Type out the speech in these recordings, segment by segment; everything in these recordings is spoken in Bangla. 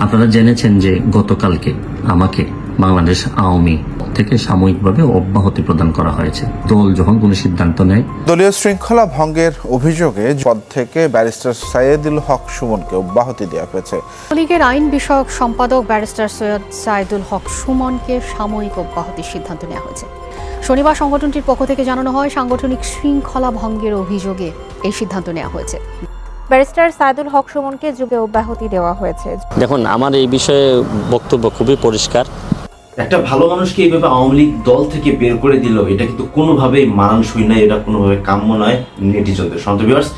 আপনারা জেনেছেন যে গতকালকে আমাকে বাংলাদেশ আওয়ামী থেকে সাময়িকভাবে অব্যাহতি প্রদান করা হয়েছে। দল যখন কোনো সিদ্ধান্ত নেয়। দলীয় শৃঙ্খলা ভঙ্গের অভিযোগে পদ থেকে ব্যারিস্টার সাইয়েদুল হক সুমনকে অব্যাহতি দেওয়া হয়েছে। লীগের আইন বিষয়ক সম্পাদক ব্যারিস্টার সৈয়দ সাইয়েদুল হক সুমনকে সাময়িক অব্যাহতির সিদ্ধান্ত নেওয়া হয়েছে। শনিবার সংগঠনটির পক্ষ থেকে জানানো হয়, সাংগঠনিক শৃঙ্খলা ভঙ্গের অভিযোগে এই সিদ্ধান্ত নেওয়া হয়েছে। ব্যারিস্টার সাইয়েদুল হক সুমনকে যুগে অব্যাহতি দেওয়া হয়েছে। দেখুন, আমার এই বিষয়ে বক্তব্য খুবই পরিষ্কার। একটা ভালো মানুষকে এইভাবে আওয়ামী লীগ দল থেকে বের করে দিল, এটা কিন্তু কোনোভাবেই মানানসই নয়, এটা কোনোভাবে কাম্য নয় নেটিজনদের। সন্ত ভিউয়ার্স,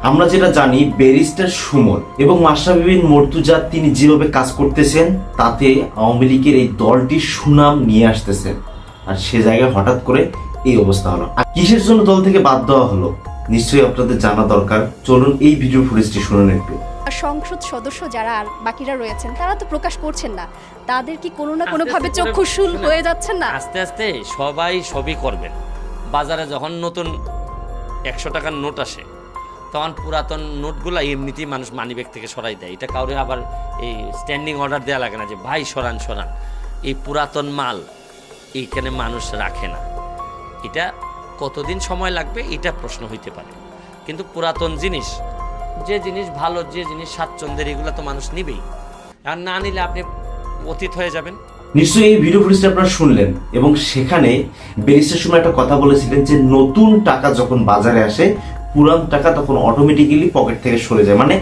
আমরা যেটা জানি, ব্যারিস্টার সুমন এবং মাশরাফি বিন মর্তুজা তিনি যেভাবে কাজ করতেছেন তাতে আওয়ামী লীগের এই দলটির সুনাম নিয়ে আসতেছেন, আর সে জায়গায় হঠাৎ করে এই অবস্থা হলো। আর কিসের জন্য দল থেকে বাদ দেওয়া হলো নিশ্চয়ই আপনাদের জানা দরকার। চলুন এই ভিডিও ফুটেজটি শুনুন একটু। সংসদ সদস্য যারা আর বাকিরা রয়েছেন তারা তো প্রকাশ করছেন না, তাদের কি কোনো না কোনো ভাবে চক্ষুশূল হয়ে যাচ্ছেন না? আস্তে আস্তে সবাই সবই করবেন। বাজারে যখন নতুন 100 টাকার নোট আসে তখন পুরাতন নোটগুলা এমনিতেই মানুষ মানিব্যাগ থেকে সরাই দেয়। এটা কাউরে আবার এই স্ট্যান্ডিং অর্ডার দেওয়া লাগে না যে ভাই সরান সরান। এই পুরাতন মাল এইখানে মানুষ রাখে না। এটা কতদিন সময় লাগবে এটা প্রশ্ন হইতে পারে, কিন্তু পুরাতন জিনিস, যে জিনিস ভালো, যে জিনিস স্বাচ্ছন্দ্যের, এগুলো তো মানুষ নিবেই। আর না নিলে আপনি অতীত হয়ে যাবেন। নিশ্চয়ই এই ভিডিও ফুটেজটা আপনারা শুনলেন, এবং সেখানে ব্যারিস্টার সুমন একটা কথা বলেছিলেন যে নতুন টাকা যখন বাজারে আসে পুরান টাকা তখন অটোমেটিক্যালি পকেট থেকে সরে যায়। মানে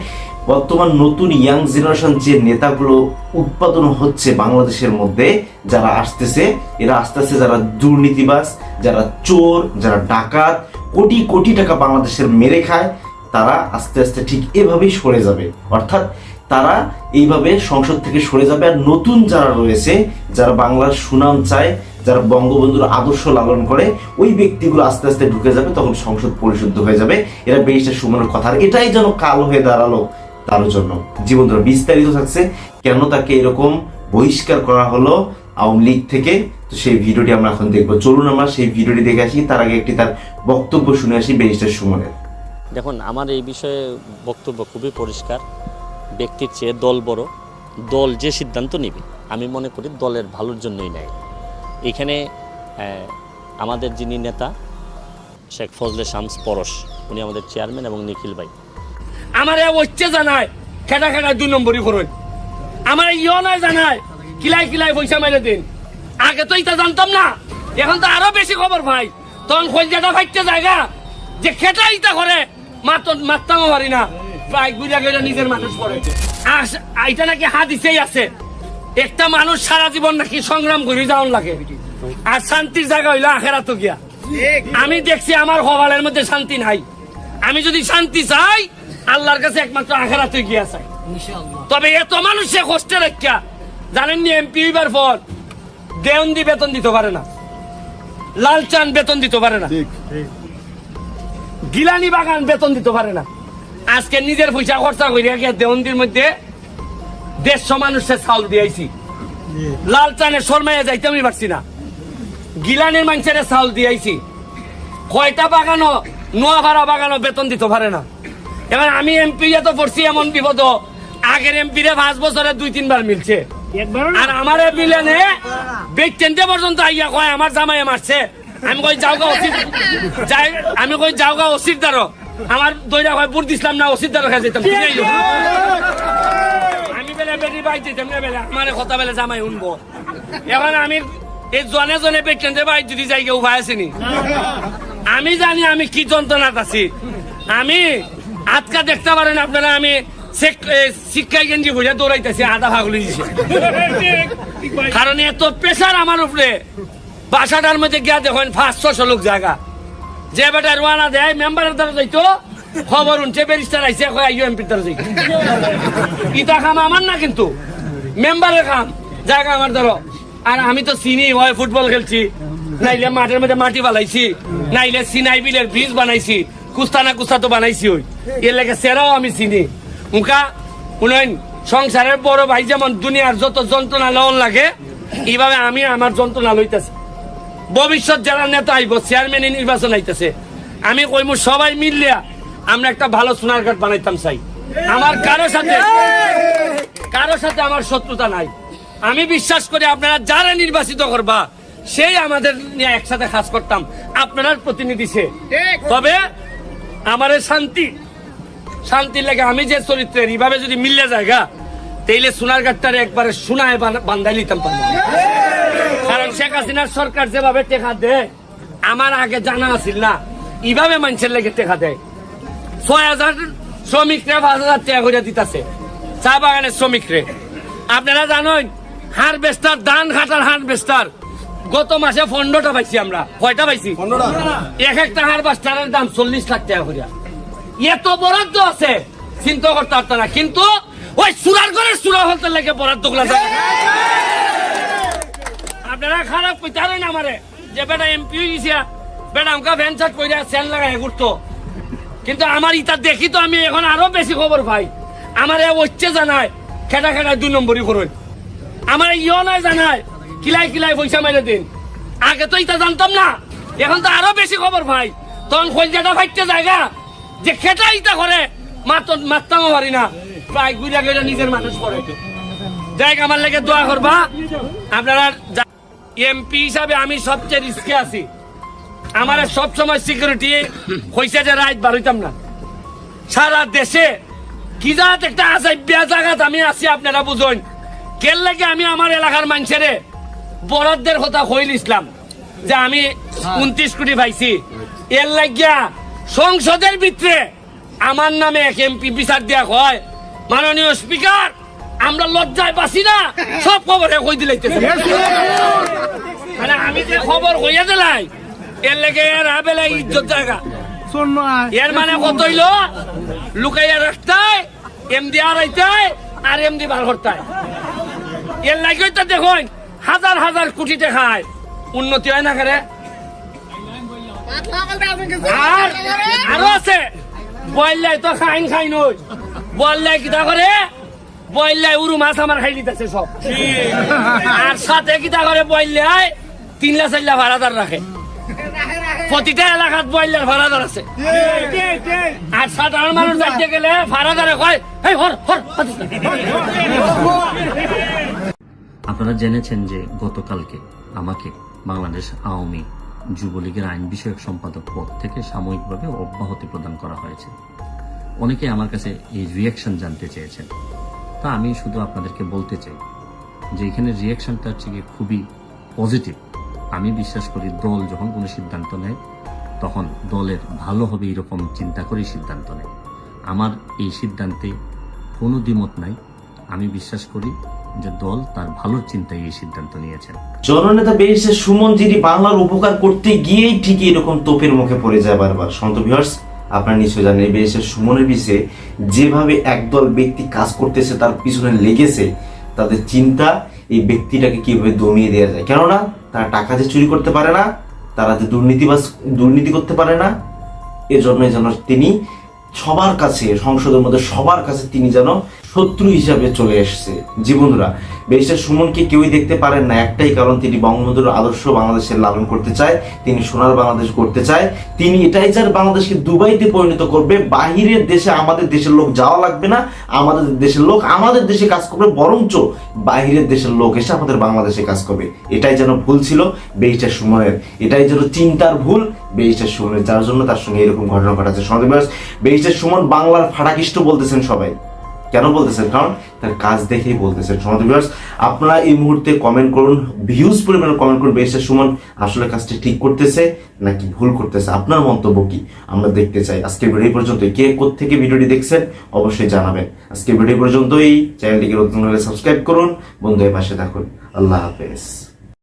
বর্তমান নতুন ইয়াং জেনারেশন যে নেতাগুলো উৎপাদন হচ্ছে বাংলাদেশের মধ্যে, যারা আসতেছে, এরা আস্তে আস্তে যারা দুর্নীতিবাজ, যারা চোর, যারা ডাকাত, কোটি কোটি টাকা বাংলাদেশের মেরে খায়, তারা আস্তে আস্তে ঠিক এভাবেই সরে যাবে। অর্থাৎ তারা এইভাবে সংসদ থেকে সরে যাবে, আর নতুন যারা রয়েছে, যারা বাংলার সুনাম চায়, যারা বঙ্গবন্ধুর আদর্শ লালন করে, ওই ব্যক্তিগুলো আস্তে আস্তে ঢুকে যাবে, তখন সংসদ পরিশুদ্ধ হয়ে যাবে। এরা ব্যারিস্টার সুমনের কথা, আর এটাই যেন কাল হয়ে দাঁড়ালো তার জন্য। জীবন ধরে বিস্তারিত থাকছে কেন তাকে এরকম বহিষ্কার করা হলো আওয়ামী লীগ থেকে, তো সেই ভিডিওটি আমরা এখন দেখবো। চলুন আমরা সেই ভিডিওটি দেখে আসি। তার আগে একটি তার বক্তব্য শুনে আসি ব্যারিস্টার সুমনের। দেখুন, আমার এই বিষয়ে বক্তব্য খুবই পরিষ্কার। ব্যক্তির চেয়ে দল বড়। দল যে সিদ্ধান্ত নেবে আমি মনে করি দলের ভালোর জন্যই নেয়। এখানে আমাদের যিনি নেতা শেখ ফজলে শামস পরশ, উনি আমাদের চেয়ারম্যান, এবং নিখিল ভাই আমার হচ্ছে জানায় খেটা খেটা 2 নম্বরই করুন। আমার ইয়ে নয় জানায় কিলাই কিলাই পয়সা মেরে দিন। আগে তো এটা জানতাম না, এখন তো আরো বেশি খবর ভাই। তখন খোঁজাটা ফাইতে জায়গা যে খেটা ইটা করে মারতাম পারি না, প্রায় বুঝা গেলে নিজের মানুষ পড়ে। এটা নাকি হাদিসেই আছে, একটা মানুষ সারা জীবন নাকি সংগ্রাম করে যাওয়ার লাগে, আর শান্তির জায়গা হইলো আখেরাতে গিয়া। আমি দেখছি আমার কপালের মধ্যে শান্তি নাই। আমি যদি শান্তি চাই আল্লাহর কাছে একমাত্র আখেরাতে গিয়া চাই। তবে এত মানুষে কষ্টে রাখা জানেন নি, এমপি হইবার পর দেওয়ন্দি বেতন দিতে পারে না, লালচান বেতন দিতে পারে না, গিলানি বাগান বেতন দিতে পারে না। আজকে নিজের পয়সা খরচা করিয়া গিয়া দেওয়ন্দির মধ্যে 150 মানুষের চাউল দিয়েছি। লালচানের শর্মাইয়া যাইতে আমি পারছি না, গিলানির মানুষের চাউল দিয়েছি। কয়টা বাগানো, নোয়াপাড়া বাগানো বেতন দিতে পারে না। এবার আমি এমপি তো পড়ছি এমন বিপদ, আগের এমপি রে 5 বছরে 2-3 বার মিলছে, আর আমার মিলেনে বেচতে পর্যন্ত আইয়া কয় আমার জামাই মারছে। আমি কই যাওগা ওসিদ, আমি কই যাওগা ওসিদ দ্বারো, আমার দইরা কয় বুট দিছিলাম না, ওসিদ দ্বারো খেয়ে যেতাম। আমি বেলে বেটি বাই যেতাম না, বেলে আমার কথা বেলে জামাই শুনবো। এখন আমি এই জনে জনে বেচতে বাই যদি যাই কেউ উপায় আসেনি। আমি জানি আমি কি যন্ত্রণাত আছি। আমি আজকা দেখতে পারেন আপনারা, আমি শিক্ষা গেঞ্জি বুঝে দৌড়াইতেছি, আধা ভাগ লইছে। কারণ এত প্রেশার আমার উপরে। বাসাটার মধ্যে গিয়া দেখেন 500-600 লোক জায়গা, যে বেটা রোয়ানা দেয় মেম্বারের দ্বারা যাইতো, খবর উঠছে ব্যারিস্টার আইসে আইও এমপির দ্বারা যাইতো। ইটা কাম আমার না, কিন্তু মেম্বারের কাম, জায়গা আমার ধরো। আর আমি তো চিনি, হয় ফুটবল খেলছি, নাইলে মাঠের মধ্যে মাটি বানাইছি, নাইলে সিনাই বিলের ব্রিজ বানাইছি, কুস্তা না কুস্তা তো বানাইছি। ওই এর লেগে সেরাও আমি চিনি। উনকা উনয়ন সংসারের বড় ভাই যেমন দুনিয়ার যত যন্ত্রণা লওন লাগে, এইভাবে আমি আমার যন্ত্রণা লইতেছি। ভবিষ্যৎ যারা নেতা আইব, চেয়ারম্যান নির্বাচন আইতেছে, আমি কইমু সবাই মিললিয়া আমরা একটা ভালো সোনার ঘাট বানাইতাম চাই। আমার কারো সাথে কারোর সাথে আমার শত্রুতা নাই। আমি বিশ্বাস করি আপনারা যারা নির্বাচিত করবা সেই আমাদের নিয়ে একসাথে কাজ করতাম, আপনারা প্রতিনিধি সে। তবে আমার শান্তির লাগে আমি যে চরিত্রের এইভাবে যদি মিললে জায়গা তাইলে সোনারঘাটটারে একবারে সোনায় বান্ধাই নিতাম পারবো। কারণ শেখ হাসিনার সরকার যেভাবে টেকা দেয় আমার আগে জানা আছিল না, এইভাবে মানুষের লেগে টেকা দেয়। 6,000 শ্রমিকরা 5,000 টাকা করে দিতেছে চা বাগানের শ্রমিকরে। আপনারা জানেন হারভেস্টার, ধান কাটার হারভেস্টার গত মাসে 15টা পাইছি আমরা। কয়টা পাইছি? 15টা। এক একটা হারভেস্টারের দাম 40 লাখ টাকা করে। এত বরাদ্দ আছে চিন্তা করতে পারত না, কিন্তু ওই সুরার ঘরের সুরা হতে লেগে বরাদ্দ গুলা যায়। আপনারা খারাপ কইতে পারেন আমারে যে বেটা এমপি হয়ে গেছে, বেটা আমাকে ভ্যান চার্ট করে সেন লাগাই ঘুরতো, কিন্তু আমার ইটা দেখি তো আমি এখন আরো বেশি খবর পাই। আমার হচ্ছে জানায় খেটা 2 নম্বরই করুন, আমার ইও নাই জানায় কিলাই পয়সা মেরে দিন। আগে তো ইটা জানতাম না, এখন তো আরো বেশি খবর পাই। তখন খোলজাটা ফাইটতে জায়গা যে খেটা ইটা করে মারতামও পারি না, প্রায় গুড়া গেলে নিজের মানুষ করে। যাই আমার লেগে দোয়া করবা। আপনারা এমপি হিসাবে আমি সবচেয়ে রিস্কে আছি। আমার সবসময় সিকিউরিটি হয়েছে যে রাত বাড়িতাম না। সারা দেশে কি জাত একটা আছে জায়গাত আমি আছি, আপনারা বুঝুন কেন লাগে আমি আমার এলাকার মানুষের বরাদ্দের কথা কইল ইসলাম যে আমি 29 কোটি পাইছি। এর লাগিয়া সংসদের ভিতরে আমার নামে এক এমপি বিচার দেয়া হয়, মাননীয় স্পিকার আমরা লজ্জায় বাসি না, সব খবরে কই দিলাইতেছে। মানে আমি যে খবর কইয়া দিলাই এর লেগে এর আবেলা ইজ্জত জায়গা। এর মানে কত হইল? লুকাইয়া রাখতায় এমডি আড়াইতায় আর এমডি বার করতায়। এর লাগে তো দেখুন হাজার কোটি টাকায় উন্নতি হয় না করে। আর আরো আছে বললাই তো খাইন নই, বললাই কিতা করে বললাই উরু মাছ আমার খাই দিতেছে সব। আর সাথে কিতা করে বললাই 3-4 ভাড়াদার রাখে, প্রতিটা এলাকাত বললার ভাড়াদার আছে। আর সাধারণ মানুষ যাইতে গেলে ভাড়াদারে কয় আপনারা জেনেছেন যে গতকালকে আমাকে বাংলাদেশ আওয়ামী যুবলীগের আইন বিষয়ক সম্পাদক পদ থেকে সাময়িকভাবে অব্যাহতি প্রদান করা হয়েছে। অনেকে আমার কাছে এই রিয়াকশন জানতে চেয়েছেন, তা আমি শুধু আপনাদেরকে বলতে চাই যে এখানে রিয়াকশনটা হচ্ছে গিয়ে খুবই পজিটিভ। আমি বিশ্বাস করি দল যখন কোনো সিদ্ধান্ত নেয় তখন দলের ভালো হবে এরকম চিন্তা করেই সিদ্ধান্ত নেয়। আমার এই সিদ্ধান্তে কোনো দ্বিমত নাই। আমি বিশ্বাস করি যে দল তার ভালোর চিন্তায় এই সিদ্ধান্ত নিয়েছেন। জননেতা ব্যারিস্টার সুমন যিনি বাংলার উপকার করতে গিয়েই ঠিক এরকম তোপের মুখে পড়ে যায় বারবার। সন্ত ভিউয়ার্স, আপনারা নিশ্চয় জানেন ব্যারিস্টার সুমনের পিছনে যেভাবে একদল ব্যক্তি কাজ করতেছে, তার পিছনে লেগেছে, তাদের চিন্তা এই ব্যক্তিটাকে কিভাবে দমিয়ে দেওয়া যায়। কেননা তারা টাকা যে চুরি করতে পারে না, তারা যে দুর্নীতি করতে পারে না, এজন্যই যেন তিনি সবার কাছে, সংসদের মধ্যে সবার কাছে তিনি যেন শত্রু হিসাবে চলে এসেছে। জি বন্ধুরা, ব্যারিস্টার সুমনকে কেউই দেখতে পারেন না, একটাই কারণ তিনি বঙ্গবন্ধুর আদর্শ বাংলাদেশের লালন করতে চায়, তিনি সোনার বাংলাদেশ করতে চায়, তিনি এটাই চান বাংলাদেশকে দুবাইতে পরিণত করবে। বাহিরের দেশে আমাদের দেশের লোক যাওয়া লাগবে না, আমাদের দেশের লোক আমাদের দেশে কাজ করবে, বরঞ্চ বাহিরের দেশের লোক এসে আমাদের বাংলাদেশে কাজ করবে। এটাই যেন ভুল ছিল ব্যারিস্টার সুমনের, এটাই যেন চিন্তার ভুল ব্যারিস্টার সুমনের, যার জন্য তার সঙ্গে এরকম ঘটনা ঘটাচ্ছে। ব্যারিস্টার সুমন বাংলার ফাটাকিষ্ট বলতেছেন সবাই। কেন বলতেছেন? কারণ তার কাজ দেখেই বলতেছেন। আপনারা এই মুহূর্তে কমেন্ট করুন, ভিউজ পরিমাণে কমেন্ট করুন, ব্যারিস্টার সুমন আসলে কাজটা ঠিক করতেছে নাকি ভুল করতেছে, আপনার মন্তব্য কি আমরা দেখতে চাই। আজকের ভিডিও পর্যন্ত, কে কোত্থেকে ভিডিওটি দেখছেন অবশ্যই জানাবেন। আজকের ভিডিও পর্যন্তই, চ্যানেলটিকে নতুন হলে সাবস্ক্রাইব করুন, বন্ধুদের পাশে থাকুন। আল্লাহ হাফেজ।